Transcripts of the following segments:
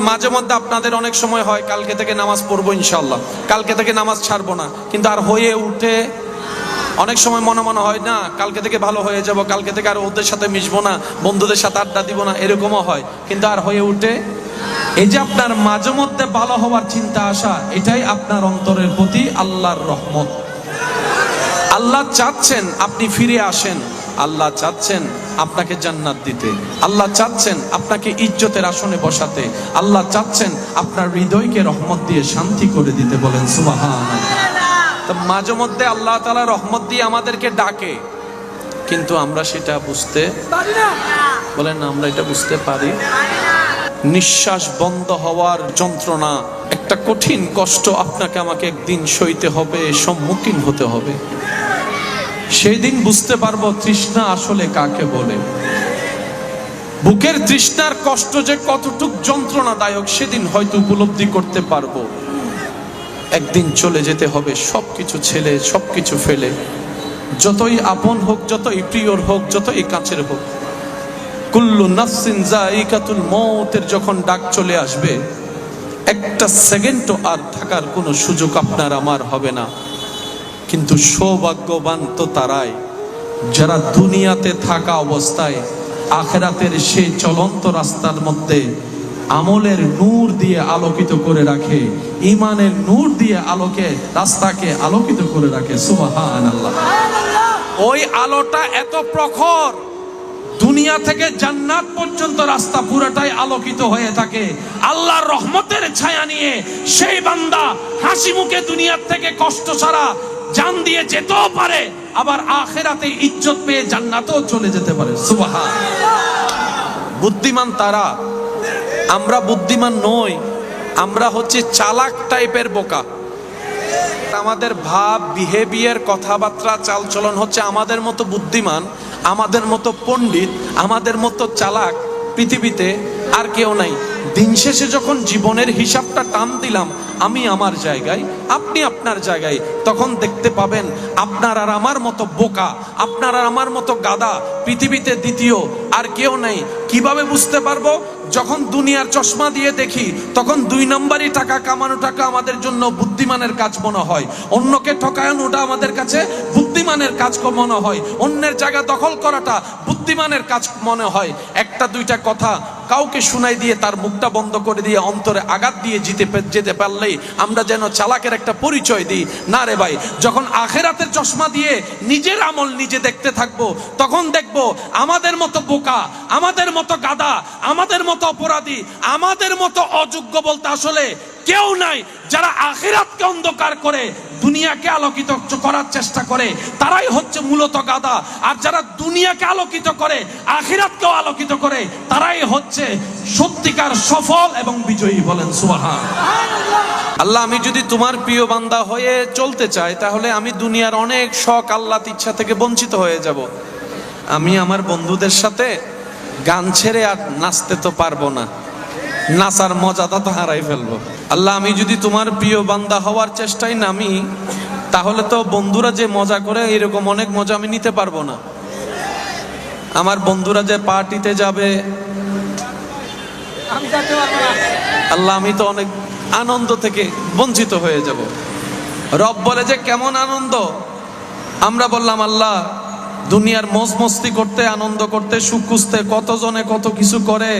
মাঝে মধ্যে আপনাদের অনেক সময় হয় কালকে থেকে নামাজ পড়বো ইনশাআল্লাহ, কালকে থেকে নামাজ ছাড়বো না, কিন্তু আর হয়ে উঠে অনেক সময় মনে মনে হয় না কালকে থেকে ভালো হয়ে যাব, কালকে থেকে আর ওদের সাথে মিশবো না, বন্ধুদের সাথে আড্ডা দিব না, এরকমও হয়, কিন্তু আর হয়ে উঠে। এই যে আপনার মাঝে মধ্যে ভালো হওয়ার চিন্তা আসা, এটাই আপনার অন্তরের প্রতি আল্লাহর রহমত। আল্লাহ চাচ্ছেন আপনি ফিরে আসেন, আল্লাহ চাচ্ছেন আপনাকে জান্নাত দিতে, আল্লাহ চাচ্ছেন আপনাকে ইজ্জতের আসনে বসাতে, আল্লাহ চাচ্ছেন আপনার হৃদয়কে রহমত দিয়ে শান্তি করে দিতে। বলেন সুবহানাল্লাহ। তো মাঝে মধ্যে আল্লাহ তাআলা রহমত দিয়ে আমাদেরকে ডাকে, কিন্তু আমরা সেটা বুঝতে পারি না। বলেন না, আমরা এটা বুঝতে পারি। নিঃশ্বাস বন্ধ হওয়ার যন্ত্রণা একটা কঠিন কষ্ট আপনাকে আমাকে একদিন সইতে হবে, সম্মুখীন হতে হবে। সেই দিন বুঝতে পারবো তৃষ্ণা আসলে কাকে বলে। বুকের তৃষ্ণার কষ্ট যে কতটুক যন্ত্রণাদায়ক সেদিন হয়তো উপলব্ধি করতে পারবো। একদিন চলে যেতে হবে সবকিছু ছেড়ে, সবকিছু ফেলে, যতই আপন হোক, যতই প্রিয়র হোক, যতই কাছের হোক। কুল্লু নাফসিন যায়িকাতুল মউতের যখন ডাক চলে আসবে, একটা সেকেন্ডও আর থাকার কোনো সুযোগ আপনার আমার হবে না। কিন্তু সৌভাগ্যবান তো তারাই যারা দুনিয়াতে থাকা অবস্থায় আখিরাতের সেই চলন্ত রাস্তার মধ্যে আমলের নূর দিয়ে আলোকিত করে রাখে, ঈমানের নূর দিয়ে আলোকে রাস্তাকে আলোকিত করে রাখে। সুবহানাল্লাহ। ওই আলোটা এত প্রখর, দুনিয়া থেকে জান্নাত পর্যন্ত রাস্তা পুরোটাই আলোকিত হয়ে থাকে। আল্লাহর রহমতের ছায়া নিয়ে সেই বান্দা হাসি মুখে দুনিয়ার থেকে কষ্ট ছাড়া জান দিয়ে যেতেও পারে, আবার আখিরাতে ইজ্জত পেয়ে জান্নাতেও চলে যেতে পারে। সুবহানাল্লাহ। বুদ্ধিমান তারা, আমরা বুদ্ধিমান নই, আমরা হচ্ছে চালাক টাইপের বোকা। আমাদের ভাব, বিহেভিয়ার, কথাবার্তা, চালচলন হচ্ছে আমাদের মতো বুদ্ধিমান, আমাদের মতো পণ্ডিত, আমাদের মতো চালাক পৃথিবীতে আর কেউ নাই। দিন শেষে যখন জীবনের হিসাবটা টান দিলাম, আমি আমার জায়গায়, আপনি আপনার জায়গায়, তখন দেখতে পাবেন আপনার আর আমার মতো বোকা, আপনার আর আমার মতো গাদা পৃথিবীতে দ্বিতীয় আর কেউ নেই। কিভাবে বুঝতে পারবো? যখন দুনিয়ার চশমা দিয়ে দেখি, তখন 2 নম্বরই টাকা কামানোটাকে আমাদের জন্য বুদ্ধিমানের কাজ মনে হয়, অন্যকে ঠকানোটা আমাদের কাছে বুদ্ধিমানের কাজ মনে হয়, অন্যের জায়গা দখল করাটা বুদ্ধিমানের কাজ মনে হয়। একটা দুইটা কথা কাউকে শুনাই দিয়ে তার মুখটা বন্ধ করে দিয়ে অন্তরে আঘাত দিয়ে যেতে পারলেই আমরা যেন চালাকের একটা পরিচয় দিই। না রে ভাই, যখন আখিরাতের চশমা দিয়ে নিজের আমল নিজে দেখতে থাকবো, তখন দেখবো আমাদের মতো বোকা, আমাদের মতো গাদা, আমাদের মতো অপরাধী, আমাদের মতো অযোগ্য বলতে আসলে কেউ নাই। যারা আখিরাতকে অন্ধকার করে দুনিয়াকে আলোকিত করার চেষ্টা করে, তারাই হচ্ছে মূলত গাদা। আর যারা দুনিয়াকে আলোকিত করে আখিরাতকেও আলোকিত করে, তারাই হচ্ছে সত্যিকার সফল এবং বিজয়ী। বলেন সুবহানাল্লাহ। আল্লাহ, আমি যদি তোমার প্রিয় বান্দা হয়ে চলতে চাই, তাহলে আমি দুনিয়ার অনেক শখ, আল্লাহর ইচ্ছা থেকে বঞ্চিত হয়ে যাব। আমি আমার বন্ধুদের সাথে গান ছেড়ে আর নাচতে তো পারবো না, নাচার মজাটা তো হারাই ফেলবো। আল্লাহ, আমি যদি তোমার প্রিয় বান্দা হওয়ার চেষ্টায় নামি, তাহলে তো বন্ধুরা যে মজা করে এরকম অনেক মজা আমি নিতে পারবো না। আমার বন্ধুরা যে পার্টিতে যাবে, আল্লাহ, আমি তো অনেক আনন্দ থেকে বঞ্চিত হয়ে যাব। রব বলে যে কেমন আনন্দ? আমরা বললাম আল্লাহ, দুনিয়ার মজ মস্তি করতে, আনন্দ করতে, সুখ খুঁজতে কতজনে কত কিছু করে,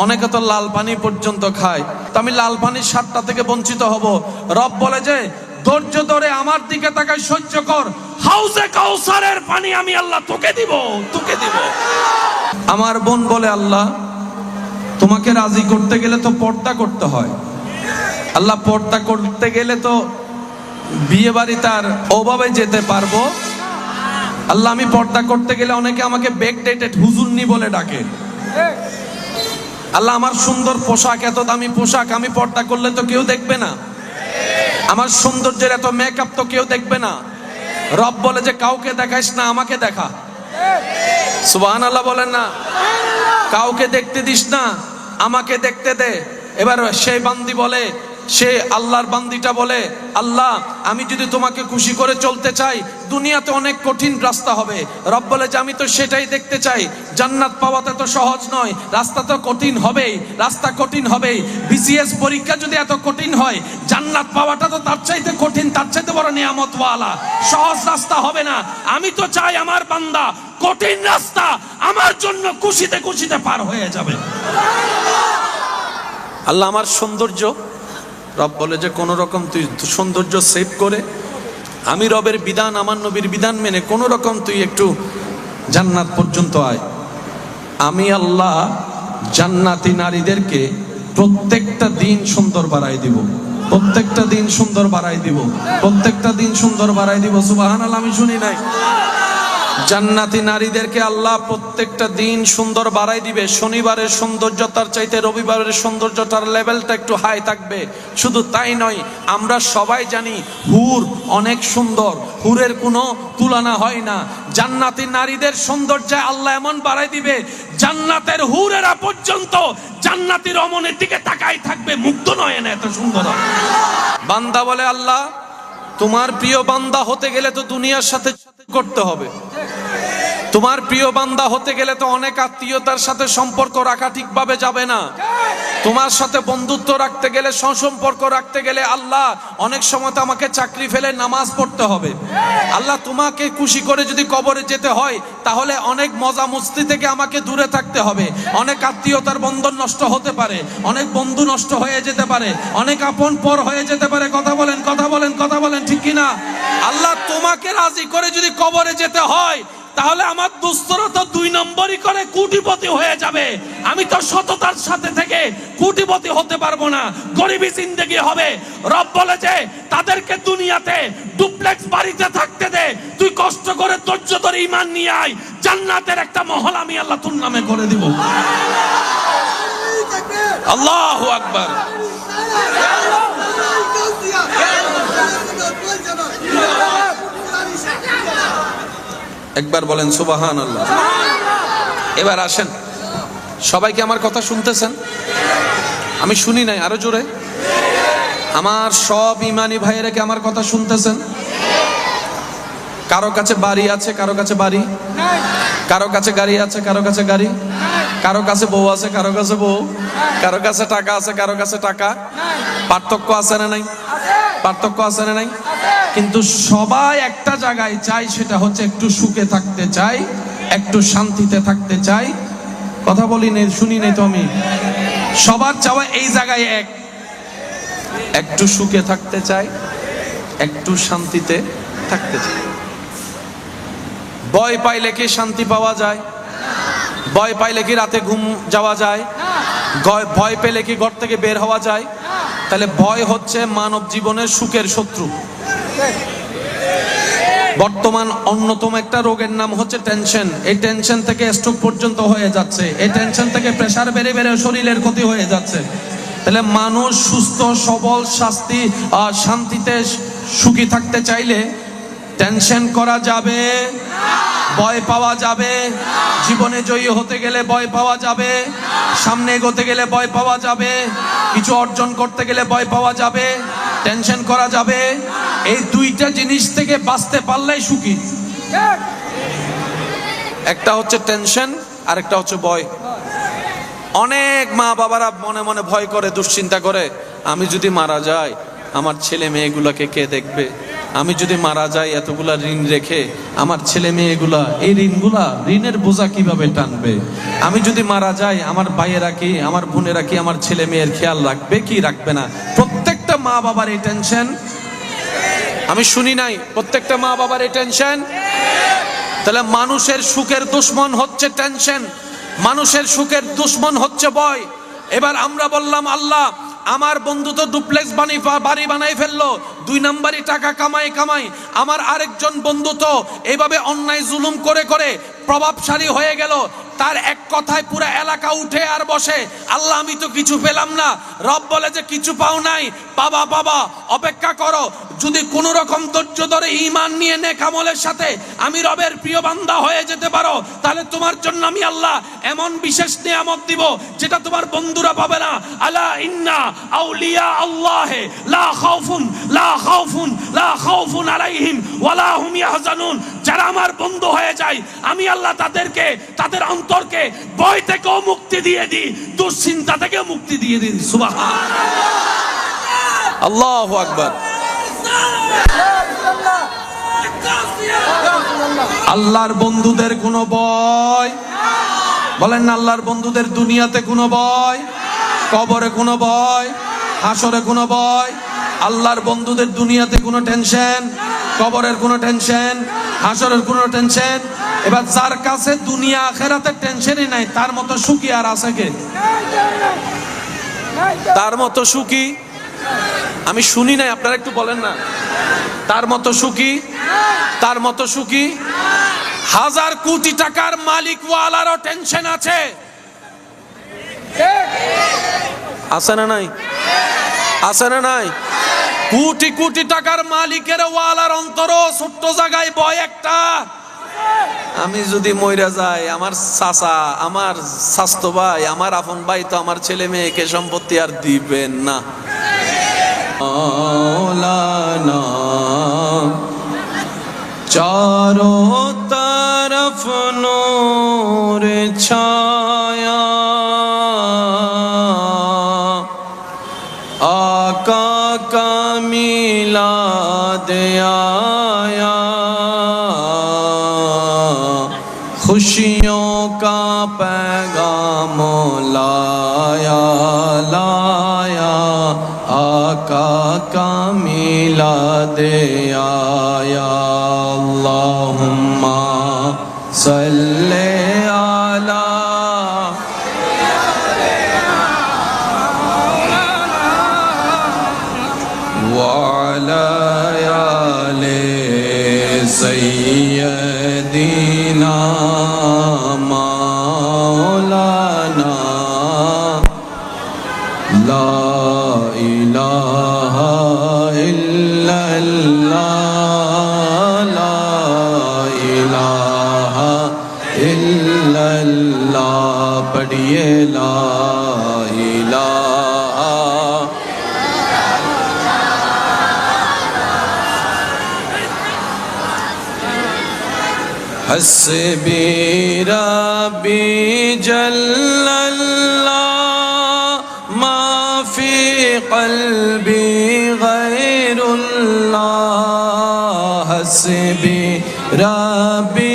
অনেকে তো লাল পানি পর্যন্ত খায়, তো আমি লাল পানির স্বাদটা থেকে বঞ্চিত হব। রব বলে যে ধৈর্য ধরে আমার দিকে তাকাই, সহ্য কর, হাউজে কাউসারের পানি আমি আল্লাহ তোকে দিব, তোকে দিব। আমার বোন বলে আল্লাহ, তোমাকে রাজি করতে গেলে তো পর্দা করতে হয়। আল্লাহ, পর্দা করতে গেলে তো বিয়ে বাড়িতে আর ওভাবে যেতে পারবো? আল্লাহ, আমি পর্দা করতে গেলে অনেকে আমাকে ব্যাকডেটেড হুজুরনি বলে ডাকে। আল্লাহ, আমার সুন্দর পোশাক, এত দামি পোশাক, আমি পর্দা করলে তো কেউ দেখবে না। আমার সৌন্দর্যের এত মেকআপ তো কেউ দেখবে না। রব বলে যে কাউকে দেখাইস না, আমাকে দেখা। সুবহানাল্লাহ বলেন না? কাউকে দেখতে দিস না, আমাকে দেখতে দে। এবার সেই বান্দি বলে, সে আল্লাহর বান্দিটা বলে, আল্লাহ আমি যদি তোমাকে খুশি করে চলতে চাই দুনিয়াতে অনেক কঠিন রাস্তা হবে। রব বলে যে আমি তো সেটাই দেখতে চাই, জান্নাত পাওয়াতে তো সহজ নয়, রাস্তা তো কঠিন হবেই, রাস্তা কঠিন হবেই। বিসিএস পরীক্ষা যদি এত কঠিন হয়, জান্নাত পাওয়াটা তো তার চাইতে কঠিন, তার চাইতে বড় নিয়ামত ওয়ালা, সহজ রাস্তা হবে না। আমি তো চাই আমার বান্দা কঠিন রাস্তা আমার জন্য খুশিতে খুশিতে পার হয়ে যাবে। আল্লাহ আমার সৌন্দর্য, রব বলে যে কোন রকম তুই সৌন্দর্য সেভ করে আমি রবের বিধান, আমার নবীর বিধান মেনে কোন রকম তুই একটু জান্নাত পর্যন্ত আয়। আমি আল্লাহ জান্নাতি নারীদেরকে প্রত্যেকটা দিন সুন্দর বাড়াই দিব, প্রত্যেকটা দিন সুন্দর বাড়াই দিব, প্রত্যেকটা দিন সুন্দর বাড়াই দিব। সুবহানাল্লাহ, আমি শুনি নাই? জান্নাতি নারীদেরকে আল্লাহ প্রত্যেকটা দিন সুন্দর বাড়াই দিবে। শনিবারের সৌন্দর্য তার চাইতে রবিবারের সৌন্দর্যটার লেভেলটা একটু হাই থাকবে। শুধু তাই নয়, আমরা সবাই জানি হুর অনেক সুন্দর, হুরের কোনো তুলনা হয় না। জান্নাতি নারীদের সৌন্দর্যে আল্লাহ এমন বাড়াই দিবে, জান্নাতের হুরেরা পর্যন্ত জান্নাতি রমণের দিকে তাকাই থাকবে, মুগ্ধ নয় না, এত সুন্দর। বান্দা বলে, আল্লাহ তোমার প্রিয় বান্দা হতে গেলে তো দুনিয়ার সাথে করতে হবে, তোমার প্রিয় বান্দা হতে গেলে তো অনেক আত্মীয়তার সাথে সম্পর্ক রাখা ঠিকভাবে যাবে না, তোমার সাথে বন্ধুত্ব রাখতে গেলে, সুসম্পর্ক রাখতে গেলে আল্লাহ অনেক সময় তো আমাকে চাকরি ফেলে নামাজ পড়তে হবে। আল্লাহ তোমাকে খুশি করে যদি কবরে যেতে হয় তাহলে অনেক মজা মস্তি থেকে আমাকে দূরে থাকতে হবে, অনেক আত্মীয়তার বন্ধন নষ্ট হতে পারে, অনেক বন্ধু নষ্ট হয়ে যেতে পারে, অনেক আপন পর হয়ে যেতে পারে। কথা বলেন, কথা বলেন, কথা বলেন, ঠিক কিনা? আল্লাহ তোমাকে রাজি করে যদি কবরে যেতে হয় তাহলে আমার দুস্তরা তো 2 নম্বরই করে কোটিপতি হয়ে যাবে। আমি তো সততার সাথে থেকে কোটিপতি হতে পারবো না, গরিবী জিন্দেগি হবে। রব বলে যে তাদেরকে দুনিয়াতে ডুপ্লেক্স বাড়িতে থাকতে দে, তুই কষ্ট করে ধৈর্য ধরে ঈমান নিয়ে আয়, জান্নাতের একটা মহল আমি আল্লাহ তোর নামে করে দিব। আল্লাহু আকবার। একবার বলেন সুবহানাল্লাহ। এবার আসেন, সবাই কি আমার কথা শুনতেছেন? আমি শুনি নাই, আরো জোরে। আমার সব ইমানি ভাইয়েরা কি আমার কথা শুনতেছেন? কারো কাছে বাড়ি আছে, কারো কাছে বাড়ি, কারো কাছে গাড়ি আছে, কারো কাছে গাড়ি, কারো কাছে বউ আছে, কারো কাছে বউ, কারো কাছে টাকা আছে, কারো কাছে টাকা। পার্থক্য আছে না নাই? পার্থক্য আছে না নাই? কিন্তু সবাই একটা জায়গায় চাই, সেটা হচ্ছে একটু সুখে থাকতে চাই, একটু শান্তিতে থাকতে চাই। কথা বলি নেই, শুনি নেই তো আমি? সবার চাওয়া এই জায়গায় এক, একটু সুখে থাকতে চাই, একটু শান্তিতে থাকতে চাই। ভয় পাইলে কি শান্তি পাওয়া যায়? ভয় পাইলে কি রাতে ঘুম যাওয়া যায়? ভয় পেলে কি ঘর থেকে বের হওয়া যায়? তাহলে ভয় হচ্ছে মানব জীবনের সুখের শত্রু। বর্তমান অন্যতম একটা রোগের নাম হচ্ছে টেনশন। এই টেনশন থেকে স্ট্রোক পর্যন্ত হয়ে যাচ্ছে, এই টেনশন থেকে প্রেসার বেড়ে বেড়ে শরীরের ক্ষতি হয়ে যাচ্ছে। তাহলে মানুষ সুস্থ সবল শান্তিতে সুখী থাকতে চাইলে টেনশন করা যাবে, ভয় পাওয়া যাবে, জীবনে জয়ী হতে গেলে ভয় পাওয়া যাবে, সামনে এগোতে গেলে ভয় পাওয়া যাবে, কিছু অর্জন করতে গেলে ভয় পাওয়া যাবে, টেনশন করা যাবে। এই দুইটা জিনিস থেকে বাঁচতে পারলেই সুখী। একটা হচ্ছে টেনশন আর একটা হচ্ছে ভয়। অনেক মা বাবারা মনে মনে ভয় করে, দুশ্চিন্তা করে, আমি যদি মারা যাই আমার ছেলে মেয়েগুলোকে কে দেখবে? আমি যদি মারা যাই এতগুলা ঋণ রেখে আমার ছেলে মেয়েগুলা এই ঋণের বোঝা কিভাবে টানবে? আমি যদি মারা যাই আমার ভাইয়েরা কি, আমার বোনেরা কি আমার ছেলে মেয়ের খেয়াল রাখবে কি রাখবে না? প্রত্যেকটা মা বাবার এই টেনশন। আমি শুনি নাই? প্রত্যেকটা মা বাবার এই টেনশন। তাহলে মানুষের সুখের দুশ্মন হচ্ছে টেনশন, মানুষের সুখের দুশ্মন হচ্ছে ভয়। এবার আমরা বললাম, আল্লাহ আমার বন্ধু তো ডুপ্লেক্স বাড়ি বানাই ফেললো, দুই নাম্বারই টাকা কামাই। আমার আরেকজন বন্ধু তো এইভাবে অন্যায় জুলুম করে করে প্রভাবশালী হয়ে গেল, তার এক কথায় পুরো এলাকা উঠে আর বসে, আল্লাহ আমি তো কিছু পেলাম না। রব বলে যে কিছু পাও নাই, বাবা অপেক্ষা করো, যদি কোন রকম ধৈর্য ধরে ঈমান নিয়ে নেক আমলের সাথে আমি রবের প্রিয় বান্দা হয়ে যেতে পারো, তাহলে তোমার জন্য আমি আল্লাহ এমন বিশেষ নিয়ামত দিব যেটা তোমার বন্ধুরা পাবে না। আলা ইন্না আউলিয়া আল্লাহ লা খাউফুন আলাইহিম ওয়ালা হুম ইয়াহজানুন। যারা আমার বন্ধু হয়ে যায় আমি আল্লাহ তাদেরকে, তাদের অন্তরকে ভয় থেকেও মুক্তি দিয়ে দিই, দুশ্চিন্তা থেকেও মুক্তি দিয়ে দিই। সুবহানাল্লাহ, আল্লাহু আকবার। আল্লাহর বন্ধুদের কোনো ভয়, বলেন না আল্লাহর বন্ধুদের দুনিয়াতে কোনো ভয়, কবরে কোনো ভয়, হাসরে কোনো ভয়। আল্লাহর বন্ধুদের দুনিয়াতে কোনো টেনশন, কবরের কোনো টেনশন, হাসরের কোনো টেনশন। এবার যার কাছে দুনিয়া আখিরাতের টেনশনই নাই, তার মতো সুখী আর আছে কে? তার মতো সুখী আমি শুনি নাই, আপনারা একটু বলেন না। তার মতো সুখী, তার মতো সুখী। হাজার কোটি টাকার মালিক ওয়ালারও টেনশন আছে, আছে না নাই? আছে না নাই? কোটি কোটি টাকার মালিকের ওয়ালার অন্তরও ছোট্ট জায়গায় ভয় একটা, আমি যদি মইরা যাই আমার চাচা, আমার স্বাস্থ্য ভাই, আমার আপন ভাই তো আমার ছেলে মেয়েকে সম্পত্তি আর দিবেন না। মৌলানা चारों तरफ नूर छाया, आका का मिलाद आया, खुशियों का पैगाम लाया लाया, आका का मिलाद आया। अल्लाहुम्मा सल्ले अला व अला आले सय्यदिना मौलाना ला इलाहा इल्लल्लाह, पढ़िए ला इलाहा। हस्बी रब्बी जल्लल्लाह मा फी क़ल्बी गैरुल्लाह, हस्बी रब्बी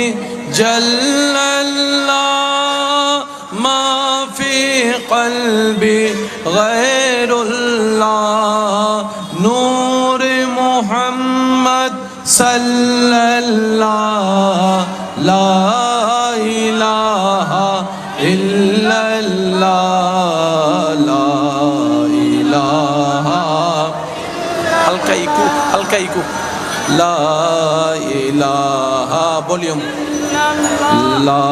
जल्लल्लाह मा फी क़ल्बी गैरुल्लाह, नूर मुहम्मद सल्लल्लाह ला इलाहा इल्लल्लाह, ला इलाहा हल्का इकू ला इलाहा, वॉल्यूम ला,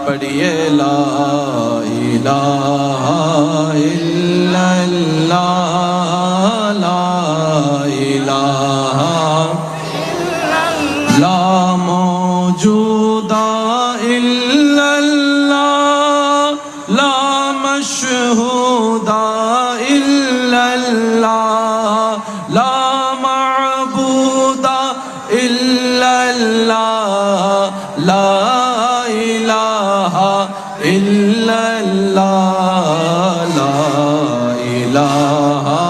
पढ़िए ला इलाहा इल्लल्लाह, ला इलाहा ला मौजूदा इल्लल्लाह, ला मशहूदा इल्लल्लाह, ला मअबूदा इल्लल्लाह, ला इलाहा इल्लल्लाह, ला इलाहा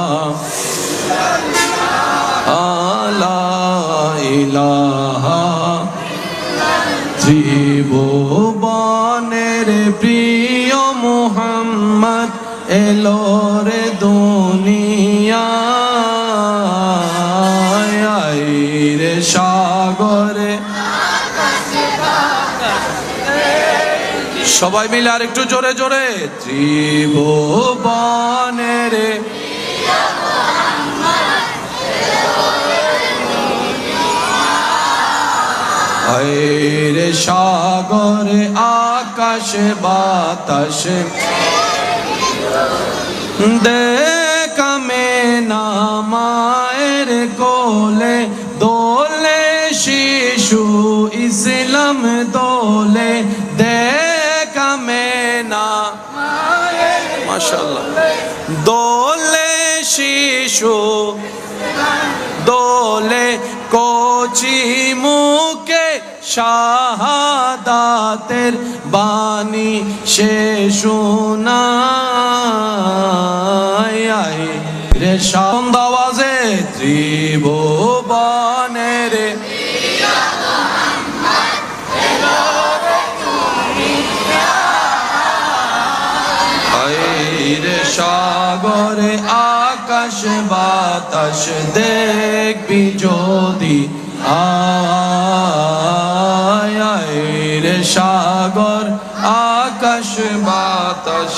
ला इलाहा। ত্রিভুবনের প্রিয় মুহাম্মদ এলো রে দুনিয়ায়, আইরে সাগরে। সবাই মিলে আর একটু জোরে জোরে, ত্রিভুবনের রে সাগরে আকাশে বাতাসে দেখামে না মায়ের কোলে দোলে শিশু ইসলাম দোলে দেখামে না মাশাআল্লাহ দোলে শিশু দোলে কোচি মুখে শাহাদাতের বাণী সে শোনায় রে শান্ত আওয়াজে ত্রিভুবনের রে সাগরে আকাশ বাতাস দেখবি যদি আয় রে সাগর আকাশ বাতাস